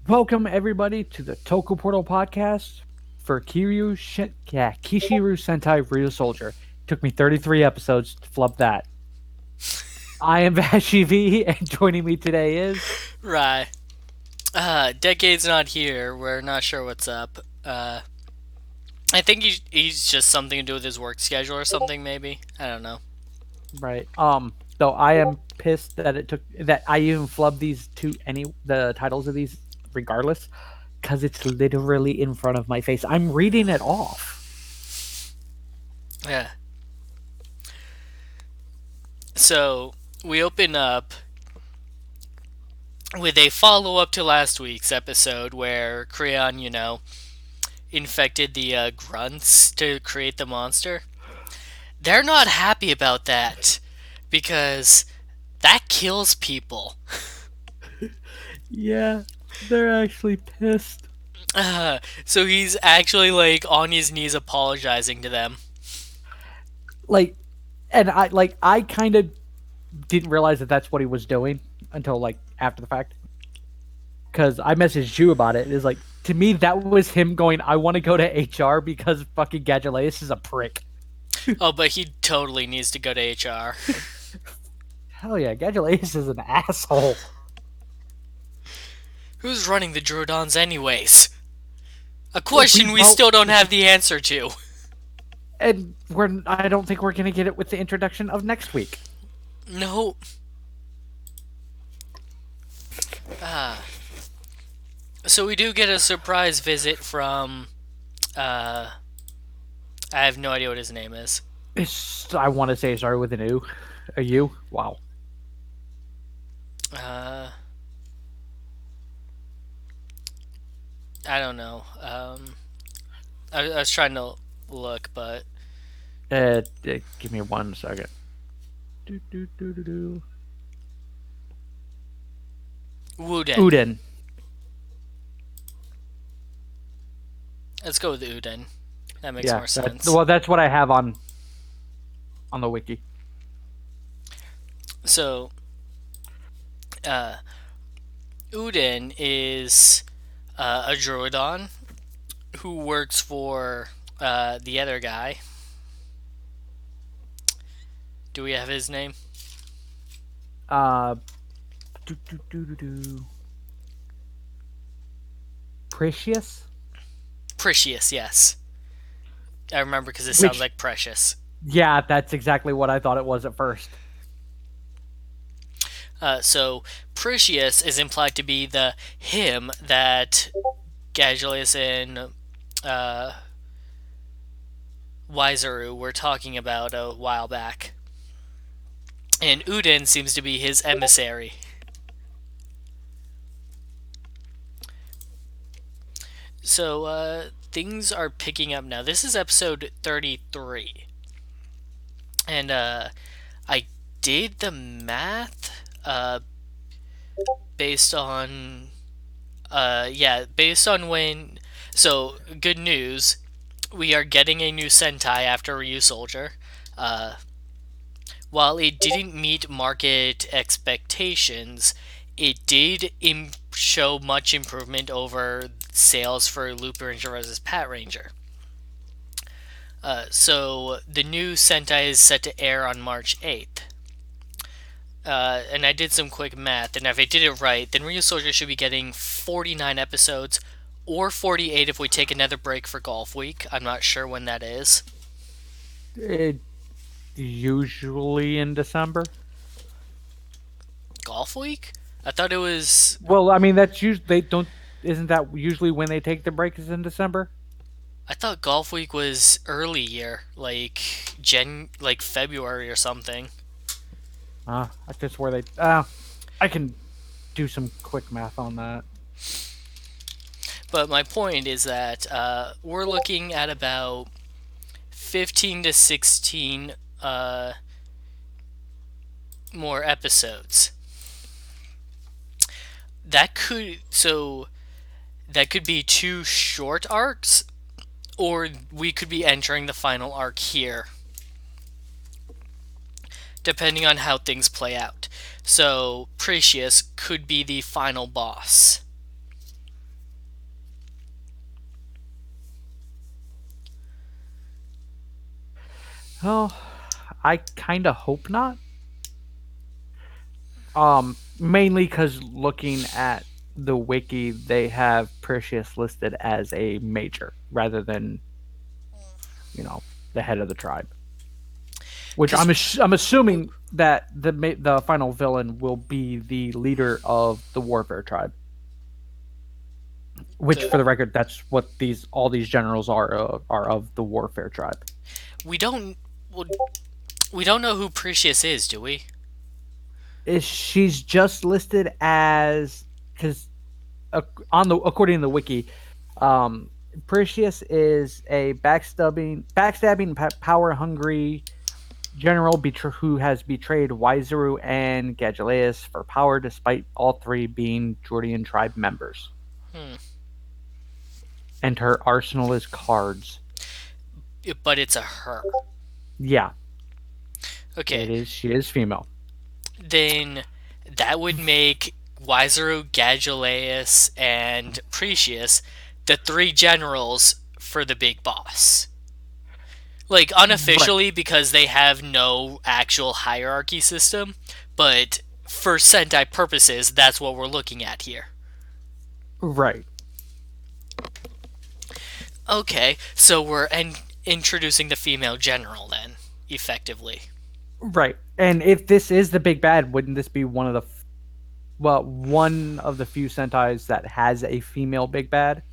Welcome everybody to the Toku Portal podcast for Kishiryu Sentai Ryusoulger. Took me 33 episodes to flub that. I am Vashi V, and joining me today is Right. Decade's not here. We're not sure what's up. I think he's just something to do with his work schedule or something, maybe. I don't know. right. Though I am pissed that it took that I even flubbed the titles of these regardless, because it's literally in front of my face. I'm reading it off. Yeah. So, we open up with a follow up to last week's episode where Creon, infected the grunts to create the monster. They're not happy about that because that kills people. Yeah, they're actually pissed. So he's actually like on his knees apologizing to them. Like, and I kind of didn't realize that that's what he was doing until like after the fact. Because I messaged you about it. It's like, to me, that was him going, I want to go to HR because fucking Gadulaeus is a prick. Oh, but he totally needs to go to HR. Hell yeah, Gadulaeus is an asshole. Who's running the Drodons anyways? A question we still don't have the answer to. And I don't think we're going to get it with the introduction of next week. No. Ah. So we do get a surprise visit from, I have no idea what his name is. I want to say it started with an U. A U? Wow. I don't know. I was trying to look, but Give me 1 second. Wooden. Uden. Let's go with Uden. That makes more sense. Well, that's what I have on the wiki. So, Uden is a Droidon who works for the other guy. Do we have his name? Uh, Precious? Perseus, yes. I remember because it sounds like precious. Yeah, that's exactly what I thought it was at first. So, Perseus is implied to be the him that Gadulus and Wiseru were talking about a while back. And Uden seems to be his emissary. So, things are picking up now. This is episode 33. And, I did the math, based on, based on when, so, good news, we are getting a new Sentai after Ryusoulger. While it didn't meet market expectations, it did show much improvement over sales for Loop Ranger versus Pat Ranger. So the new Sentai is set to air on March 8th. And I did some quick math, and if I did it right, then Ryusoulger should be getting 49 episodes, or 48 if we take another break for Golf Week. I'm not sure when that is. Usually in December. Golf Week? I thought it was. Well, I mean that's usually they don't. Isn't that usually when they take the break? Is in December? I thought Golf Week was early year, like February or something. I just where they. I can do some quick math on that. But my point is that we're looking at about 15 to 16 more episodes. That could be two short arcs, or we could be entering the final arc here, depending on how things play out. So Perseus could be the final boss. Well, I kind of hope not. Mainly because looking at the wiki, they have Perseus listed as a major rather than you know the head of the tribe. Which Because I'm assuming that the final villain will be the leader of the warfare tribe. Which, the for the record, that's what these all these generals are of the warfare tribe. we don't well, we don't know who Perseus is, do we? Is she's just listed as because on the according to the wiki, um, Perseus is a backstabbing, power hungry general who has betrayed Waizaru and Gageleus for power, despite all three being Jordian tribe members. Hmm. And her arsenal is cards. But it's a her. Yeah, Okay, it is. She is female. then that would make Wiseru, Gageleus, and Perseus the three generals for the big boss. Like, Right. unofficially, because they have no actual hierarchy system, but for Sentai purposes, that's what we're looking at here. Right. Okay, so we're introducing the female general then, effectively. Right. And if this is the big bad, wouldn't this be one of the few Sentais that has a female big bad?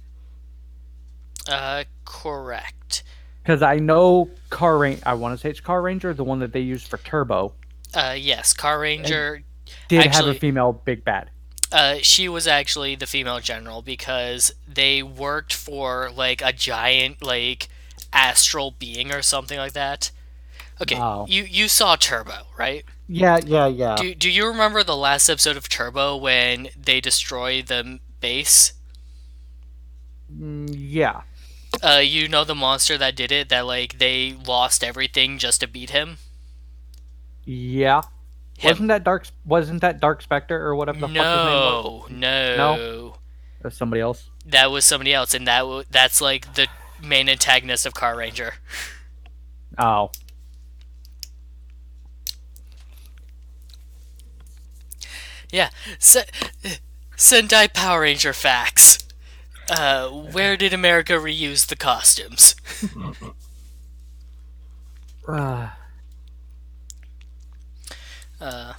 Correct. Because I know I want to say it's Car Ranger, the one that they use for Turbo, Yes, Car and Ranger. did have a Actually, female big bad. she was actually the female general because they worked for like a giant like astral being or something like that. Okay, Oh. you saw Turbo, right? Yeah, yeah, yeah. Do you remember the last episode of Turbo when they destroy the base? Yeah. You know the monster that did it, that like they lost everything just to beat him? Yeah. Him. Wasn't that Dark Spectre or whatever the fuck his name was? No, No? no. It was somebody else. That was somebody else, and that's like the main antagonist of Car Ranger. Oh. Yeah, Sentai Power Ranger facts. Where did America reuse the costumes? Uh, Uh,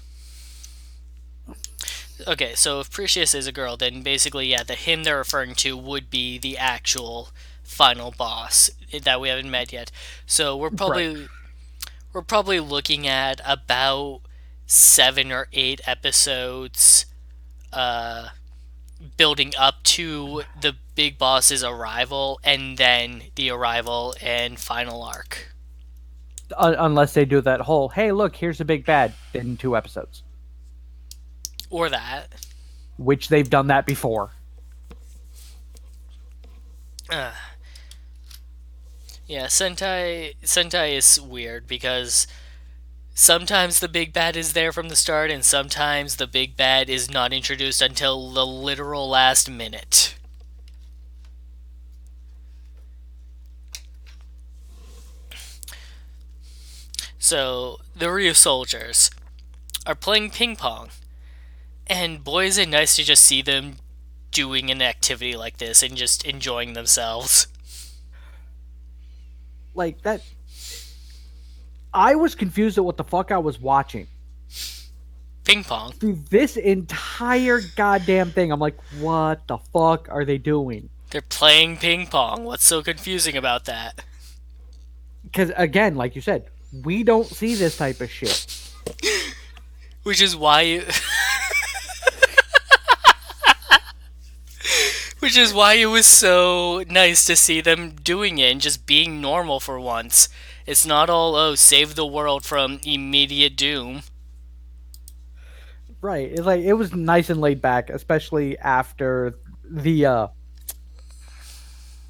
okay, so if Perseus is a girl, then basically, yeah, the him they're referring to would be the actual final boss that we haven't met yet. So right. we're probably looking at about 7 or 8 episodes, uh, building up to the big boss's arrival, and then the arrival and final arc. Unless they do that whole, hey, look, here's a big bad in 2 episodes, Or that. which they've done that before. Uh, yeah, Sentai is weird because sometimes the big bad is there from the start, and sometimes the big bad is not introduced until the literal last minute. So, the Ryusoulgers are playing ping pong, and boy, is it nice to just see them doing an activity like this and just enjoying themselves. Like that. I was confused at what the fuck I was watching. Ping pong. Through this entire goddamn thing, I'm like, what the fuck are they doing? They're playing ping pong. What's so confusing about that? Because again, like you said, we don't see this type of shit. Which is why which is why it was so nice to see them doing it and just being normal for once. It's not all, oh, save the world from immediate doom. Right. It's like it was nice and laid back, especially after the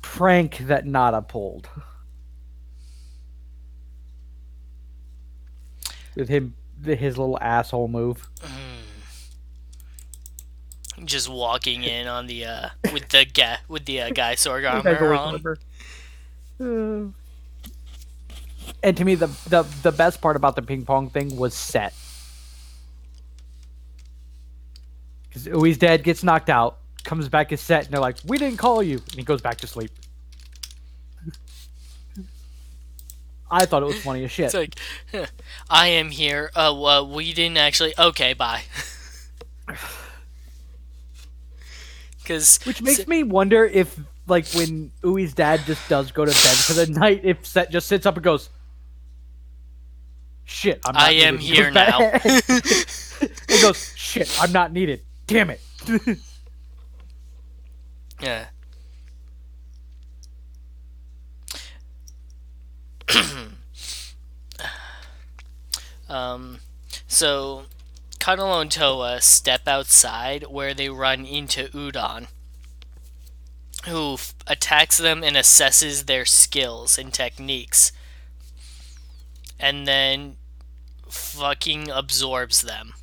prank that Nada pulled with his little asshole move. Just walking in on the with the guy sword I armor go on. remember. Uh, And to me, the best part about the ping pong thing was Set, because Ui's dad gets knocked out, comes back as Set, and they're like, "We didn't call you," and he goes back to sleep. I thought it was funny as It's shit. like, huh, I am here. We didn't actually. Okay, bye. Because Which makes me wonder if, like, when Ui's dad just does go to bed for the night, if Set just sits up and goes, "Shit, I'm I not am needed." He goes here now. back. He goes, "Shit, I'm not needed. Damn it." Yeah. um. So Kanalo and Toa step outside where they run into Udon, who attacks them and assesses their skills and techniques, and then fucking absorbs them.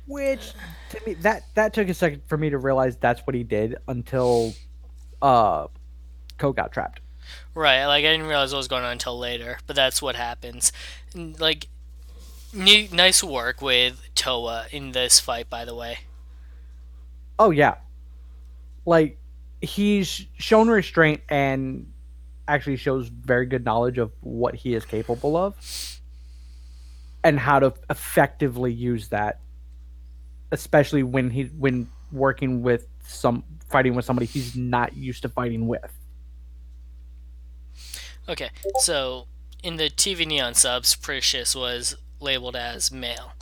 Which, to me, that took a second for me to realize that's what he did until uh Ko got trapped. Right, like I didn't realize what was going on until later, but that's what happens. Like, nice work with Toa in this fight, by the way. Oh yeah, like, he's shown restraint and actually shows very good knowledge of what he is capable of and how to effectively use that, especially when working with some fighting with somebody he's not used to fighting with. Okay, so in the TV Neon subs, Perseus was labeled as male,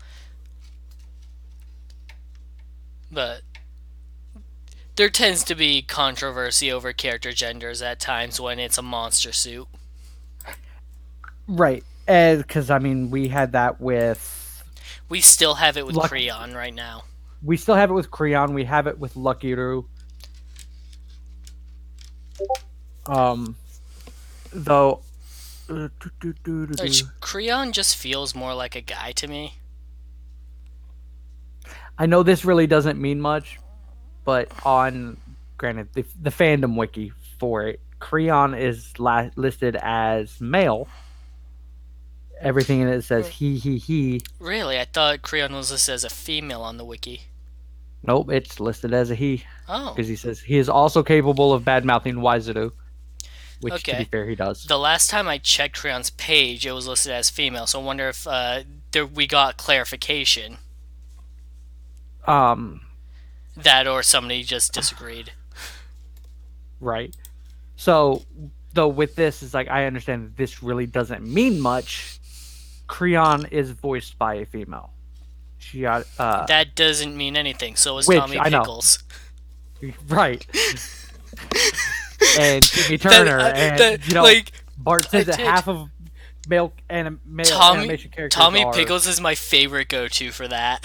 but there tends to be controversy over character genders at times when it's a monster suit. Right. Because I mean, we had that with We still have it with Luck. Creon right now. We still have it with Creon. We have it with Luckiru. Um, though, Which Creon just feels more like a guy to me. I know this really doesn't mean much, but on granted the fandom wiki for it, Creon is listed as male. Everything in it says he. Really, I thought Creon was listed as a female on the wiki. Nope, it's listed as a he Oh, because he says he is also capable of bad mouthing Waizaru, which to be okay. fair he does. The last time I checked Creon's page, it was listed as female, so I wonder if we got clarification. Um, That or somebody just disagreed. right. So though with this is like I understand that this really doesn't mean much. Creon is voiced by a female. She got That doesn't mean anything. So is which Tommy I know. Pickles. Right. And Timmy Turner and like Bart says that half of male animation characters Tommy are Pickles is my favorite go-to for that.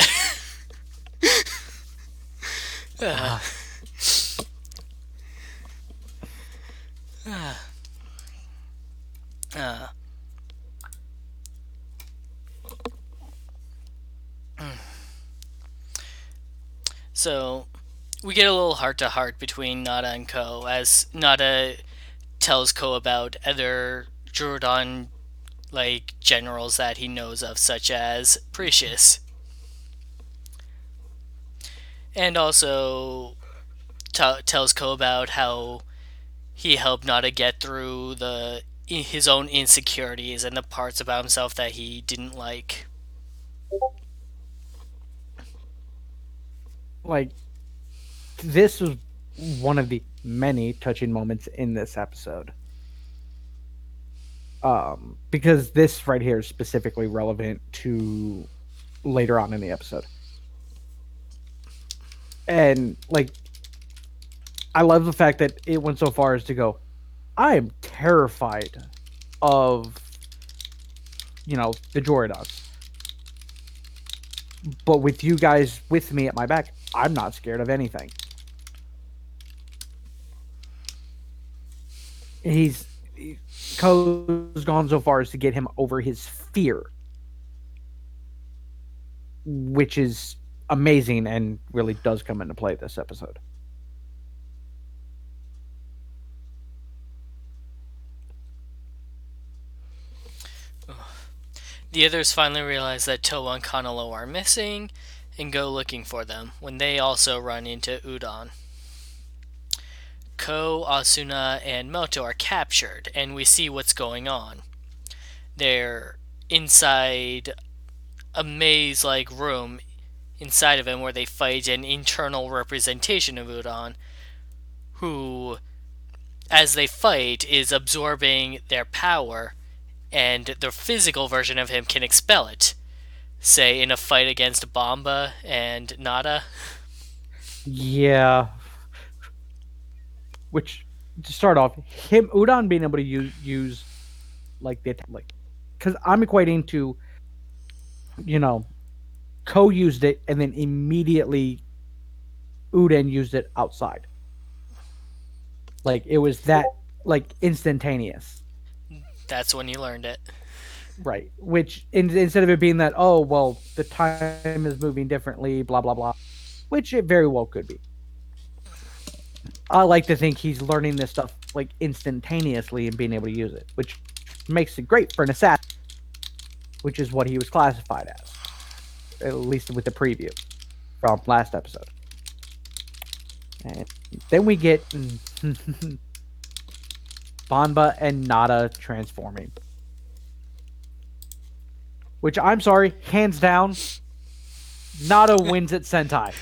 So we get a little heart-to-heart between Nada and Ko as Nada tells Ko about other Jordan like generals that he knows of, such as Perseus, and also tells Ko about how he helped Nada get through his own insecurities and the parts about himself that he didn't like. like this was one of the many touching moments in this episode. Because this right here is specifically relevant to later on in the episode. And like I love the fact that it went so far as to go, I am terrified of the Joridons. But with you guys with me at my back, I'm not scared of anything. Ko's gone so far as to get him over his fear, which is amazing and really does come into play this episode. The others finally realize that Towa and Kanalo are missing and go looking for them when they also run into Udon. Ko, Asuna, and Moto are captured, and we see what's going on. They're inside a maze like room inside of him where they fight an internal representation of Udon, who, as they fight, is absorbing their power, and the physical version of him can expel it. Say, in a fight against Bomba and Nada. Yeah, which to start off, him Udon being able to use like the like, because I'm equating to you know Ko used it and then immediately Udon used it outside. Like it was that like instantaneous. That's when you learned it. Right. Which instead of it being that, oh well, the time is moving differently, blah blah blah, which it very well could be. I like to think he's learning this stuff like instantaneously and being able to use it, which makes it great for an assassin, which is what he was classified as, at least with the preview from last episode. And then we get Banba and Nada transforming. Which I'm sorry, hands down, Nada wins at Sentai.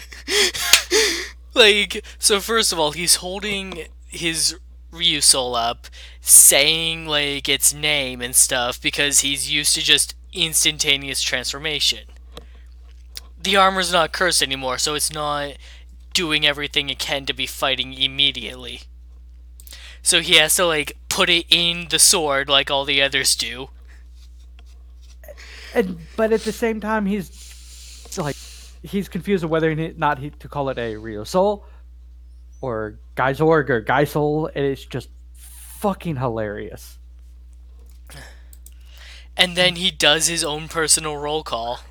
Like, so first of all, he's holding his Ryusoul up, saying, like, its name and stuff because he's used to just instantaneous transformation. The armor's not cursed anymore, so it's not doing everything it can to be fighting immediately. So he has to, like, put it in the sword like all the others do. But at the same time, he's confused of whether or not to call it a Ryusoul or Geizorg or Geisel. And it's just fucking hilarious. And then he does his own personal roll call.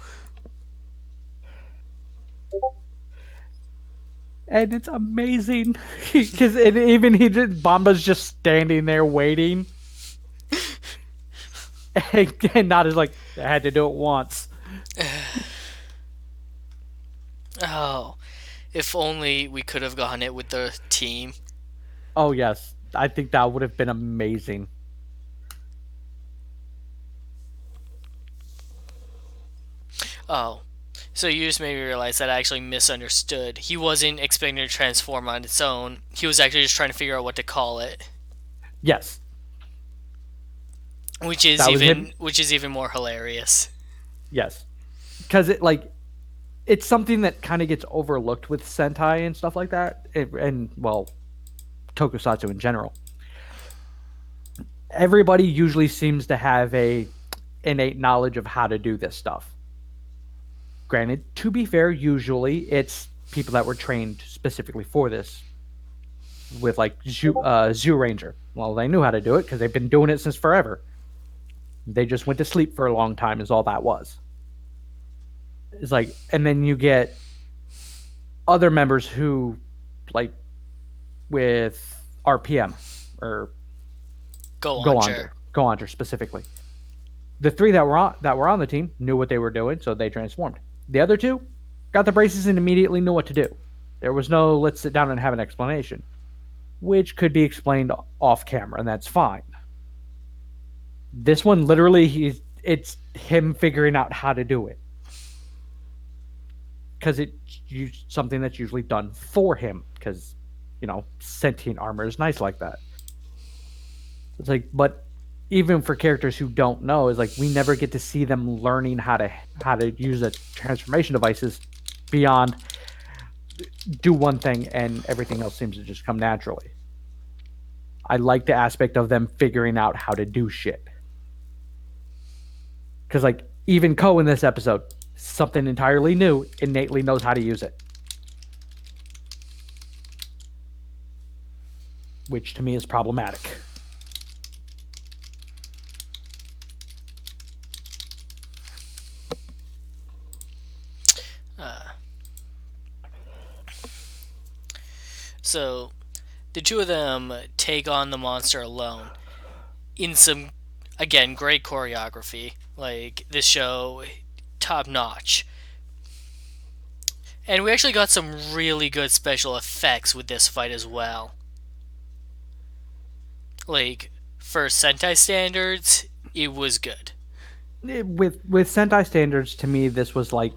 And it's amazing because even Bomba's just standing there waiting, and not as like I had to do it once. Oh, if only we could have gotten it with the team. Oh yes, I think that would have been amazing. Oh, so you just made me realize that I actually misunderstood. He wasn't expecting to transform on its own. He was actually just trying to figure out what to call it, Yes, which is that was him. even more hilarious. Yes, because it's something that kind of gets overlooked with Sentai and stuff like that, and well, Tokusatsu in general. Everybody usually seems to have a innate knowledge of how to do this stuff. Granted, to be fair, usually it's people that were trained specifically for this, with like Zoo Ranger. Well, they knew how to do it because they've been doing it since forever. They just went to sleep for a long time, is all that was. It's like, and then you get other members who, like, with RPM or Go Under specifically. The three that were on the team knew what they were doing, so they transformed. The other two got the braces and immediately knew what to do. There was no let's sit down and have an explanation, which could be explained off camera, and that's fine. This one, literally, it's him figuring out how to do it. Because it's something that's usually done for him, because, sentient armor is nice like that. It's like, but even for characters who don't know, is like we never get to see them learning how to use the transformation devices beyond do one thing and everything else seems to just come naturally. I like the aspect of them figuring out how to do shit. Because like even Ko in this episode, something entirely new, innately knows how to use it. Which to me is problematic. So, the two of them take on the monster alone in some, again, great choreography. Like, this show, top notch. And we actually got some really good special effects with this fight as well. Like, for Sentai standards, it was good. With Sentai standards, to me, this was like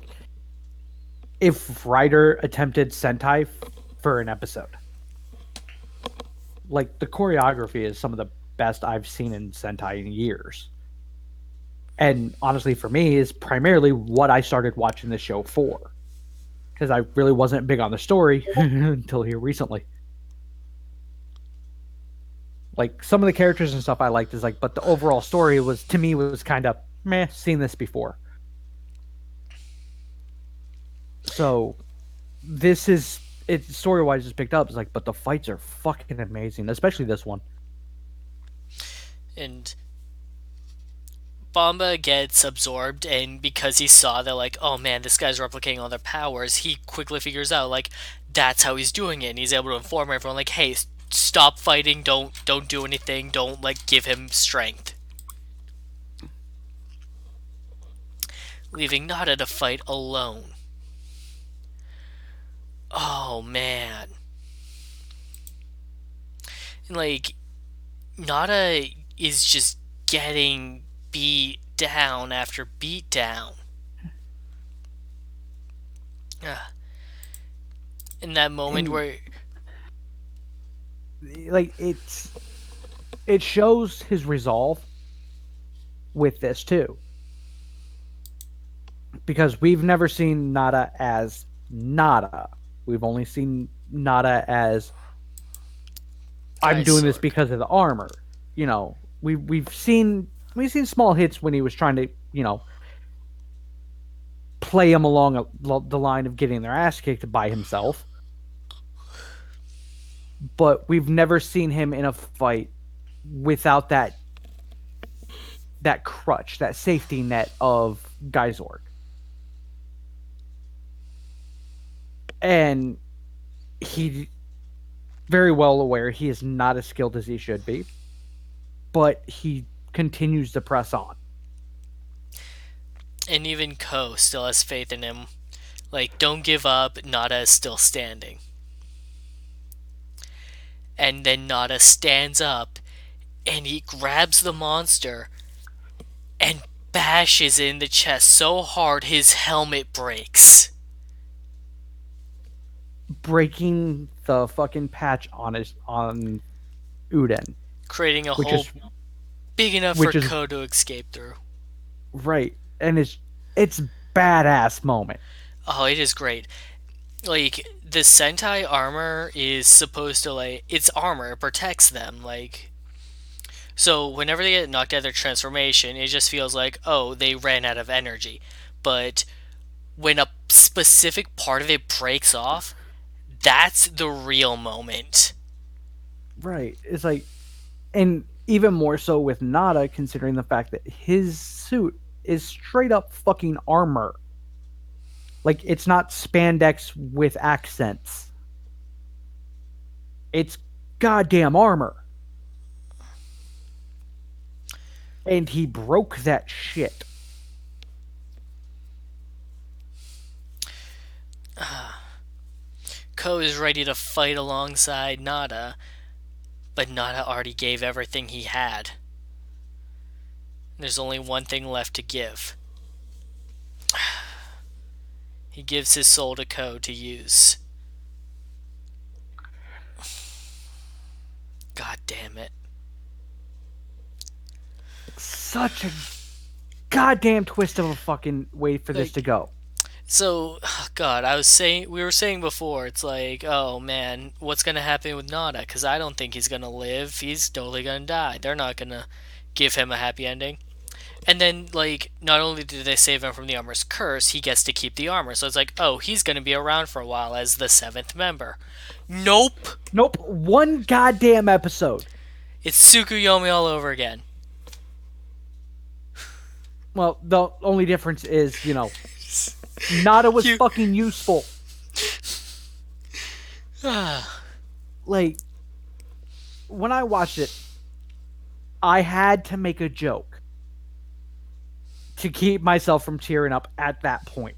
if writer attempted Sentai for an episode. Like the choreography is some of the best I've seen in Sentai in years. And honestly, for me, is primarily what I started watching this show for. Because I really wasn't big on the story until here recently. Like some of the characters and stuff I liked is like, but the overall story was to me was kind of meh. Seen this before, so this is it. Story wise, just picked up. It's like, but the fights are fucking amazing, especially this one. And Bomba gets absorbed, and because he saw that, like, oh man, this guy's replicating all their powers, he quickly figures out, like, that's how he's doing it, and he's able to inform everyone, like, hey, stop fighting, don't do anything, don't, like, give him strength. Leaving Nada to fight alone. Oh man. And, like, Nada is just getting beat down after beat down. In that moment And where, like it shows his resolve with this too, because we've never seen Nada as Nada. We've only seen Nada as I'm doing this Sword. because of the armor. You know, we've seen small hits when he was trying to play him along the line of getting their ass kicked by himself. But we've never seen him in a fight without that crutch, that safety net of Geizorg. And he very well aware he is not as skilled as he should be, but he continues to press on. And even Ko still has faith in him. Like, don't give up, Nada is still standing. And then Nada stands up and he grabs the monster and bashes it in the chest so hard his helmet breaks. Breaking the fucking patch on Uden, Creating a which hole is big enough for which is Ko to escape through. right, and it's badass moment. Oh, it is great. Like, the Sentai armor is supposed to, like, its armor protects them. Like, so whenever they get knocked out of their transformation, it just feels like, oh, they ran out of energy. But when a specific part of it breaks off, that's the real moment. Right, it's like, and even more so with Nada, considering the fact that his suit is straight up fucking armor. Like, it's not spandex with accents. It's goddamn armor. And he broke that shit. Ko is ready to fight alongside Nada, but Nada already gave everything he had. There's only one thing left to give. He gives his soul to Ko to use. God damn it. Such a goddamn twist of a fucking way for this to go. So, God, we were saying before, it's like, oh man, what's gonna happen with Nada? Because I don't think he's gonna live. He's totally gonna die. They're not gonna give him a happy ending. And then, like, not only do they save him from the armor's curse, he gets to keep the armor. So it's like, oh, he's gonna be around for a while as the seventh member. Nope! Nope, one goddamn episode. It's Tsukuyomi all over again. Well, the only difference is, Nada was You- fucking useful. Like, when I watched it, I had to make a joke to keep myself from tearing up at that point.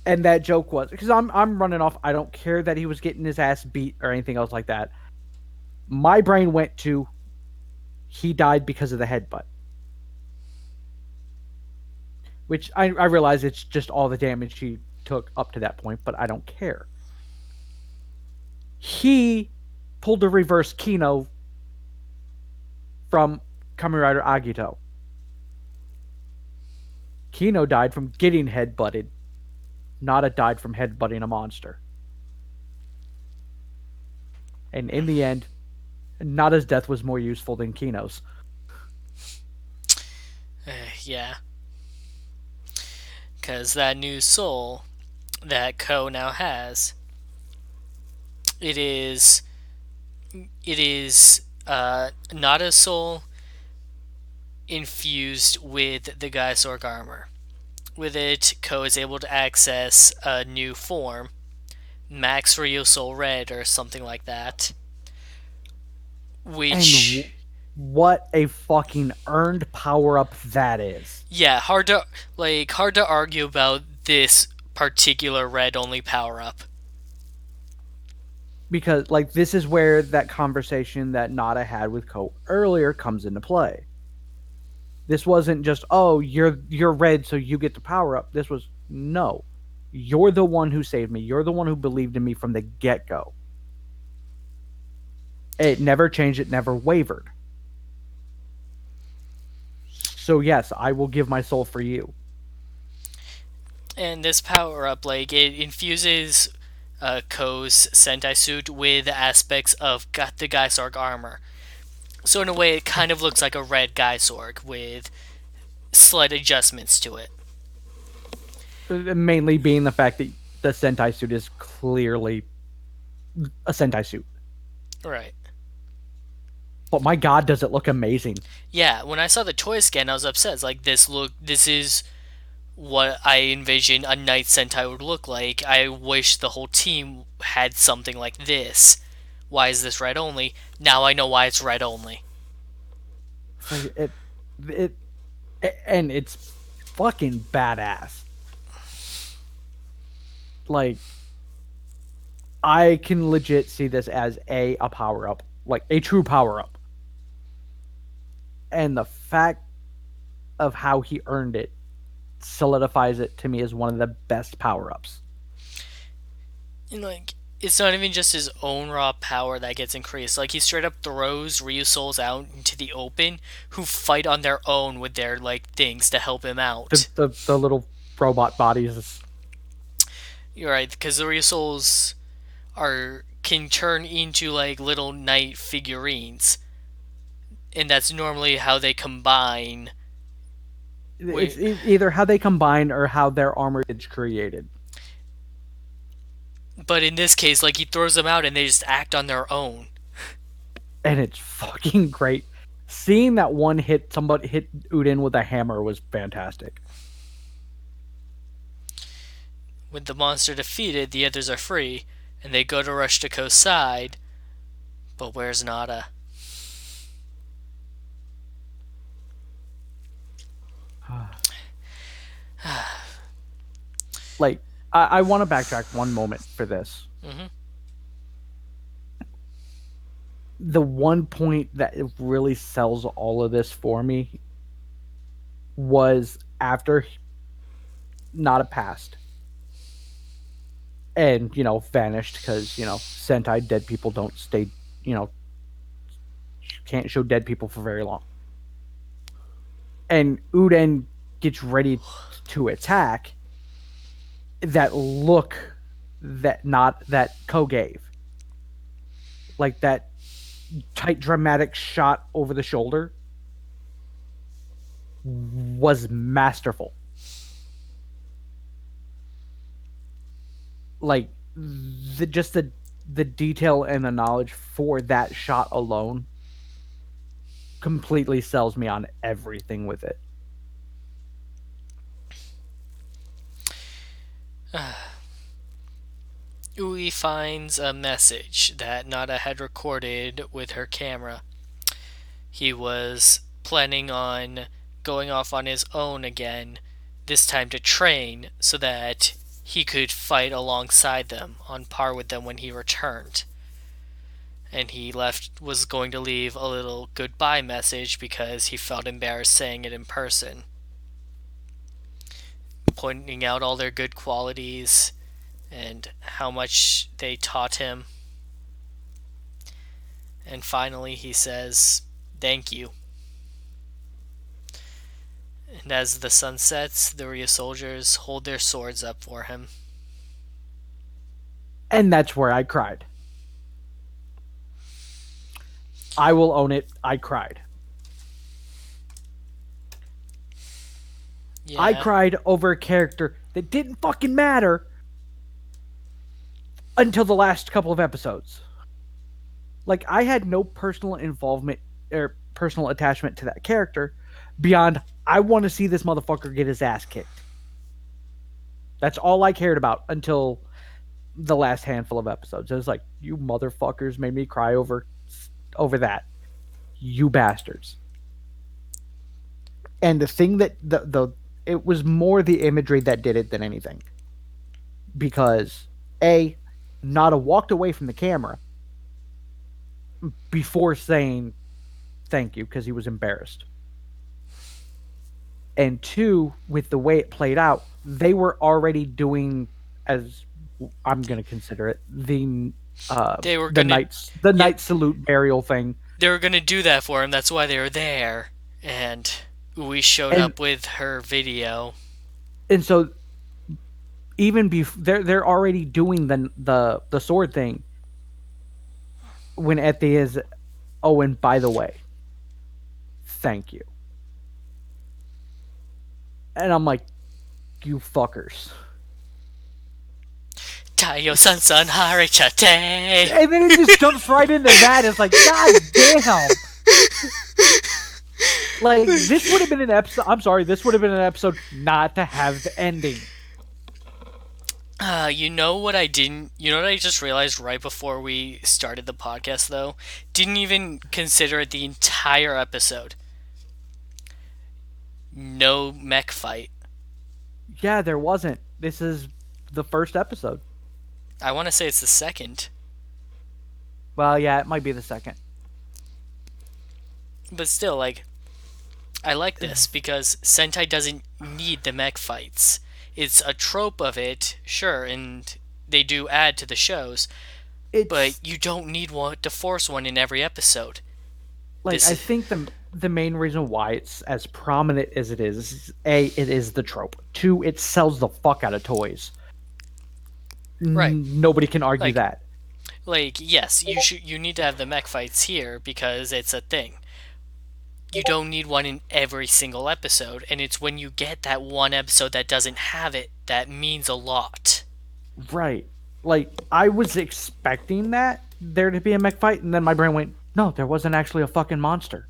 And that joke was because I'm running off. I don't care that he was getting his ass beat or anything else like that. My brain went to he died because of the headbutt, which I realize it's just all the damage he took up to that point, but I don't care. He pulled a reverse Kino from Kamen Rider Agito. Kino died from getting headbutted. Nada died from headbutting a monster. And in the end, Nada's death was more useful than Kino's. Yeah. Because that new soul that Ko now has, it is Nada's soul infused with the Gaisorg armor. With it, Ko is able to access a new form, Max Ryusoul Red or something like that. Which, And what a fucking earned power up that is. yeah, hard to argue about this particular red only power up. Because like this is where that conversation that Nada had with Ko earlier comes into play. This wasn't just, oh, you're red, so you get the power up. This was, no, you're the one who saved me. You're the one who believed in me from the get go. It never changed. It never wavered. So yes, I will give my soul for you. And this power up, like, it infuses Ko's Sentai suit with aspects of the Gaisorg armor. So in a way, it kind of looks like a red Gaisorg with slight adjustments to it. Mainly being the fact that the Sentai suit is clearly a Sentai suit. Right. But my god, does it look amazing. Yeah, when I saw the toy scan, I was upset. It's like, this is what I envision a Night Sentai would look like. I wish the whole team had something like this. Why is this red only? Now I know why it's red only. It, it, and it's fucking badass. Like, I can legit see this as a power up, like a true power up. And the fact of how he earned it solidifies it to me as one of the best power ups. And like, it's not even just his own raw power that gets increased. Like, he straight up throws Ryusouls out into the open who fight on their own with their, like, things to help him out. The little robot bodies. You're right, because the Ryusouls can turn into, like, little knight figurines. And that's normally how they combine. It's either how they combine or how their armor is created. But in this case, like, he throws them out and they just act on their own. And it's fucking great. Seeing that one somebody hit Uden with a hammer was fantastic. With the monster defeated, the others are free, and they go to rush to Ko's side. But where's Nada? Like, I want to backtrack one moment for this. Mm-hmm. The one point that really sells all of this for me was after Nada passed and, vanished because, Sentai dead people don't stay, can't show dead people for very long. And Uden gets ready to attack. That look that Ko gave, like that tight dramatic shot over the shoulder, was masterful. Like the detail and the knowledge for that shot alone completely sells me on everything with it. Ui finds a message that Nada had recorded with her camera. He was planning on going off on his own again, this time to train so that he could fight alongside them on par with them when he returned. And he was going to leave a little goodbye message because he felt embarrassed saying it in person, pointing out all their good qualities and how much they taught him. And finally he says, "Thank you." And as the sun sets, the Ryusoulgers hold their swords up for him. And that's where I cried. I will own it. I cried. Yeah. I cried over a character that didn't fucking matter until the last couple of episodes. Like, I had no personal involvement or personal attachment to that character beyond I want to see this motherfucker get his ass kicked. That's all I cared about until the last handful of episodes. It was like, you motherfuckers made me cry over that. You bastards. And the thing that it was more the imagery that did it than anything. Because Nada walked away from the camera before saying thank you because he was embarrassed. And two, with the way it played out, they were already doing, as I'm going to consider it, the night salute burial thing. They were going to do that for him. That's why they were there. And we showed up with her video. And so even before they're already doing the sword thing when Eti is, oh, and by the way, thank you. And I'm like, you fuckers. Taiyo san harichate. And then it just jumps right into that. It's like, god damn. Like, this would have been an episode. I'm sorry, this would have been an episode not to have the ending. You know what I just realized right before we started the podcast, though? Didn't even consider it the entire episode. No mech fight. Yeah, there wasn't. This is the first episode. I want to say it's the second. Well, yeah, it might be the second. But still, like, I like this because Sentai doesn't need the mech fights. It's a trope of it, sure, and they do add to the shows, but you don't need to force one in every episode. Like, I think the main reason why it's as prominent as it is, A, it is the trope. 2, it sells the fuck out of toys. Right. Nobody can argue that. Like, yes, you need to have the mech fights here because it's a thing. You don't need one in every single episode, and it's when you get that one episode that doesn't have it that means a lot. Right. Like, I was expecting there to be a mech fight, and then my brain went, no, there wasn't actually a fucking monster.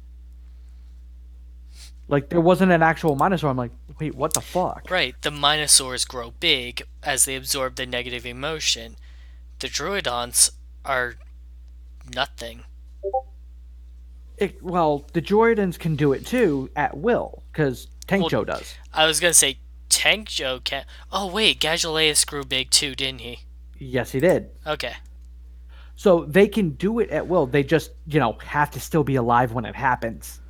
Like, there wasn't an actual Minosaur. I'm like, wait, what the fuck? Right, the Minosaurs grow big as they absorb the negative emotion. The Druidons are nothing. The Droidons can do it too, at will, because Tankjo does. I was going to say, Tankjo can... Oh, wait, Gageleus grew big too, didn't he? Yes, he did. Okay. So they can do it at will. They just, have to still be alive when it happens.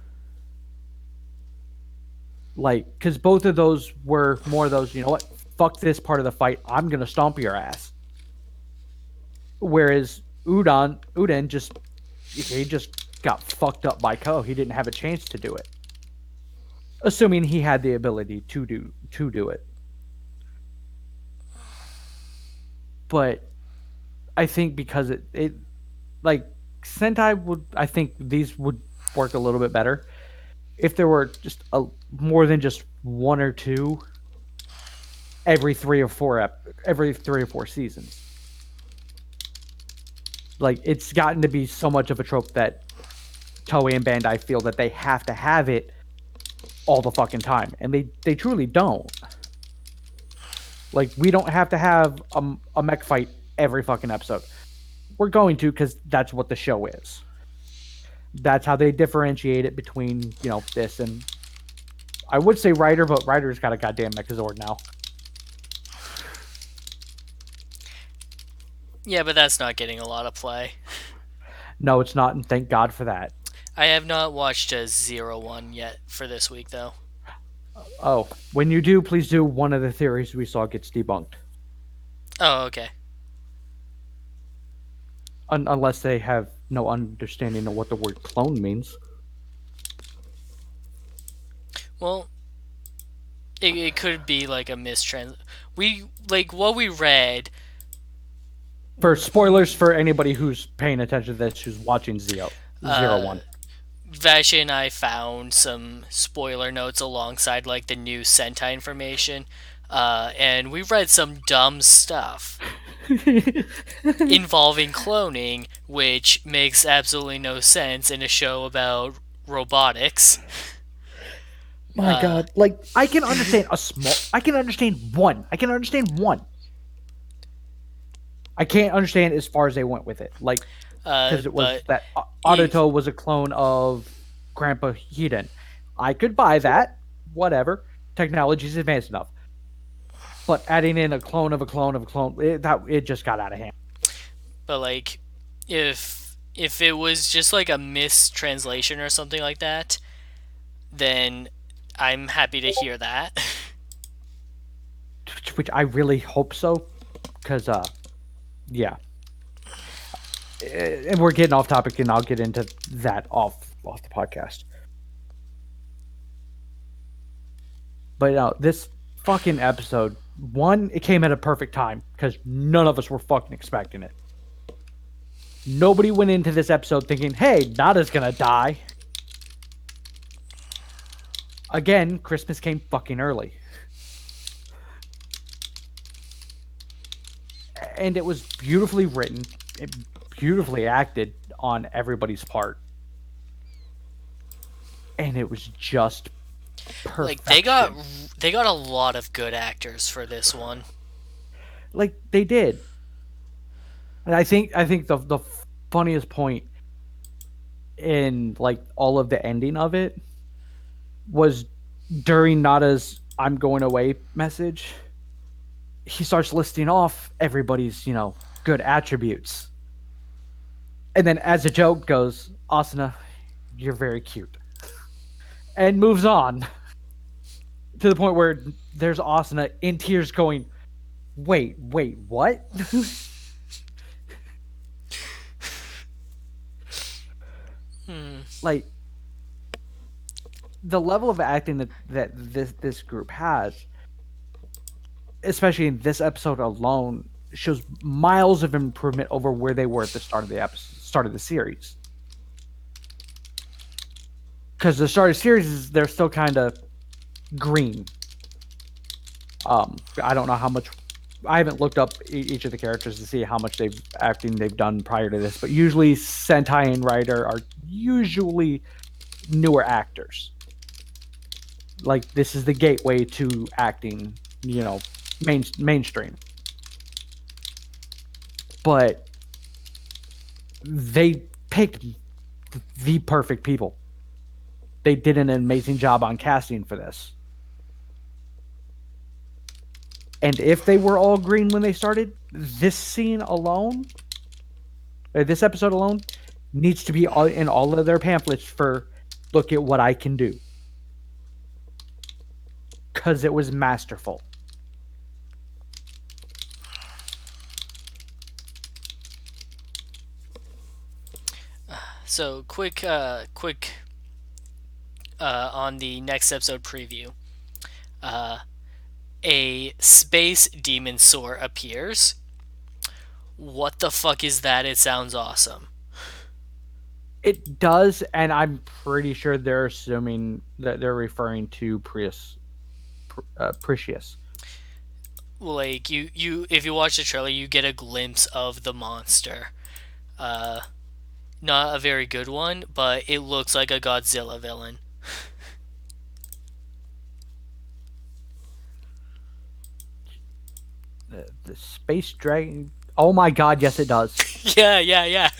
Like, because both of those were more of those, you know what, fuck this part of the fight, I'm going to stomp your ass. Whereas Uden just got fucked up by Ko. He didn't have a chance to do it. Assuming he had the ability to do it. But I think because it like Sentai would, I think these would work a little bit better if there were just more than just one or two every 3 or 4 seasons. Like, it's gotten to be so much of a trope that Toei and Bandai feel that they have to have it all the fucking time, and they truly don't. Like, we don't have to have a mech fight every fucking episode. We're going to, because that's what the show is. That's how they differentiate it between, this and I would say Ryder, but Ryder's got a goddamn Megazord now. Yeah, but that's not getting a lot of play. No, it's not, and thank God for that. I have not watched a 0-1 yet for this week, though. Oh, when you do, please do. One of the theories we saw gets debunked. Oh, okay. Unless they have no understanding of what the word clone means. Well, it could be like a mistrans. We like what we read. For spoilers for anybody who's paying attention to this, who's watching Zero Uh, One. Vashi and I found some spoiler notes alongside like the new Sentai information, and we read some dumb stuff involving cloning, which makes absolutely no sense in a show about robotics. My God, like I can understand a small. I can understand one. I can understand one. I can't understand as far as they went with it, like because it was But that Autoto was a clone of Grandpa Hedon. I could buy that. Whatever, technology's advanced enough. But adding in a clone of a clone of a clone, it just got out of hand. but like if it was just like a mistranslation or something like that, then I'm happy to hear that. Which I really hope so, because yeah. And we're getting off topic, and I'll get into that off the podcast. But this fucking episode, one, it came at a perfect time because none of us were fucking expecting it. Nobody went into this episode thinking, "Hey, Nada's gonna die." Again, Christmas came fucking early. And it was beautifully written, beautifully acted on everybody's part. And it was just perfection. Like they got a lot of good actors for this one. Like they did. And I think the funniest point in like all of the ending of it was during Nada's "I'm going away" message. He starts listing off everybody's, good attributes. And then as a joke goes, "Asuna, you're very cute." And moves on. To the point where there's Asuna in tears going, wait, what? Like, the level of acting that this group has, especially in this episode alone, shows miles of improvement over where they were at the start of the series. Because the start of the series, they're still kind of green. I don't know how much. I haven't looked up each of the characters to see how much acting they've done prior to this, but usually Sentai and Rider are usually newer actors. Like, this is the gateway to acting, mainstream. But they picked the perfect people. They did an amazing job on casting for this. And if they were all green when they started, this episode alone, needs to be in all of their pamphlets for "look at what I can do." Because it was masterful. So quick on the next episode preview. A space demon soar appears. What the fuck is that? It sounds awesome. It does, and I'm pretty sure they're assuming that they're referring to Perseus. Like you if you watch the trailer, you get a glimpse of the monster. Not a very good one, but it looks like a Godzilla villain. The space dragon. Oh my god, yes it does. Yeah.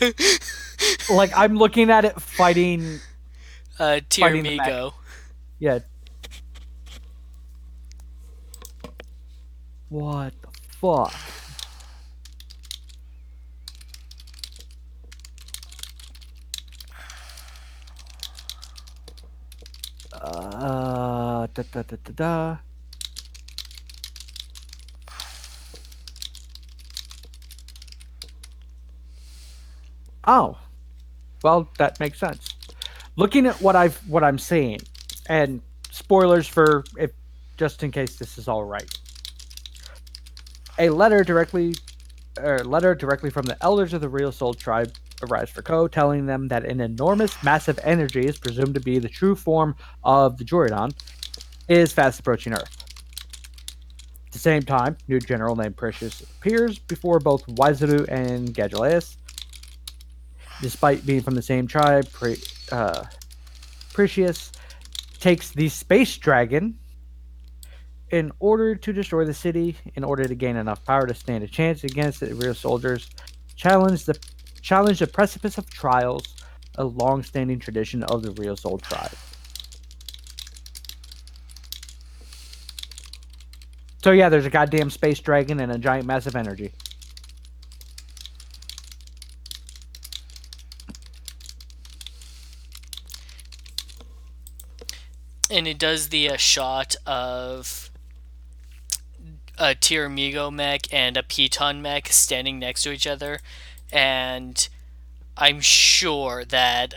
Like I'm looking at it fighting the mech. Tiramigo. Yeah. What the fuck? Da, da, da, da, da. Oh, well, that makes sense. Looking at what I'm seeing, and spoilers for if just in case this is all right. A letter directly from the elders of the Real Soul tribe arrives for Ko, telling them that an enormous, massive energy is presumed to be the true form of the Joridon, is fast approaching Earth. At the same time, new general named Perseus appears before both Waizaru and Gadgelas. Despite being from the same tribe, Perseus takes the space dragon in order to destroy the city, in order to gain enough power to stand a chance against the real soldiers, challenge the challenge the precipice of trials, a long-standing tradition of the Real Soul tribe. So yeah, there's a goddamn space dragon and a giant massive energy. And it does the shot of a Tiramigo mech and a Piton mech standing next to each other, and I'm sure that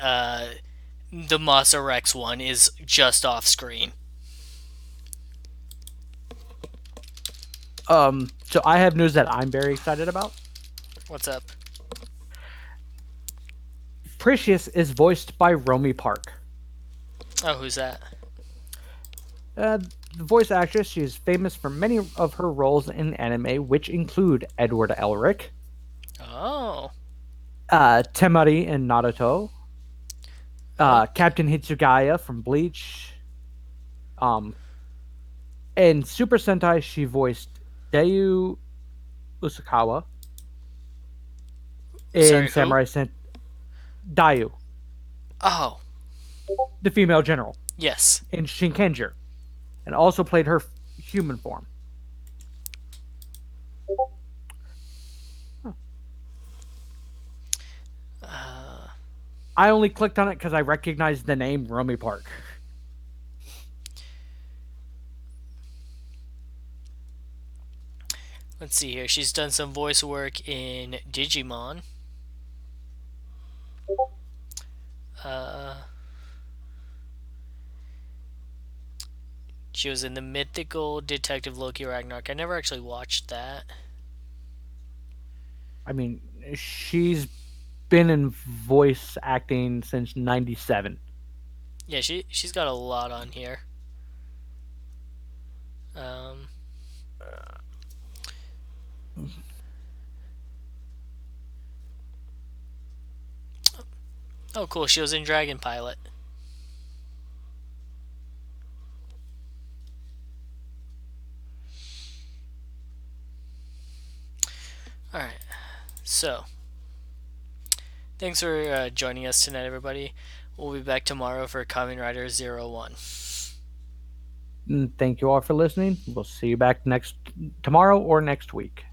the Masa Rex one is just off screen. So I have news that I'm very excited about. What's up? Perseus is voiced by Romi Park. Oh, who's that? The voice actress, she is famous for many of her roles in anime, which include Edward Elric, Oh. Temari in Naruto, Oh. Captain Hitsugaya from Bleach. Um, in Super Sentai, she voiced Dayu Usakawa. In Sorry, who? Samurai Sentai, Dayu, Oh. the female general. Yes. In Shinkenger, and also played her human form. Huh. I only clicked on it because I recognized the name Romy Park. Let's see here. She's done some voice work in Digimon. Uh, she was in the mythical Detective Loki Ragnarok. I never actually watched that. I mean, she's been in voice acting since '97. Yeah, she's got a lot on here. Um, oh, cool. She was in Dragon Pilot. All right. So, thanks for joining us tonight, everybody. We'll be back tomorrow for Kamen Rider Zero One. Thank you all for listening. We'll see you back tomorrow or next week.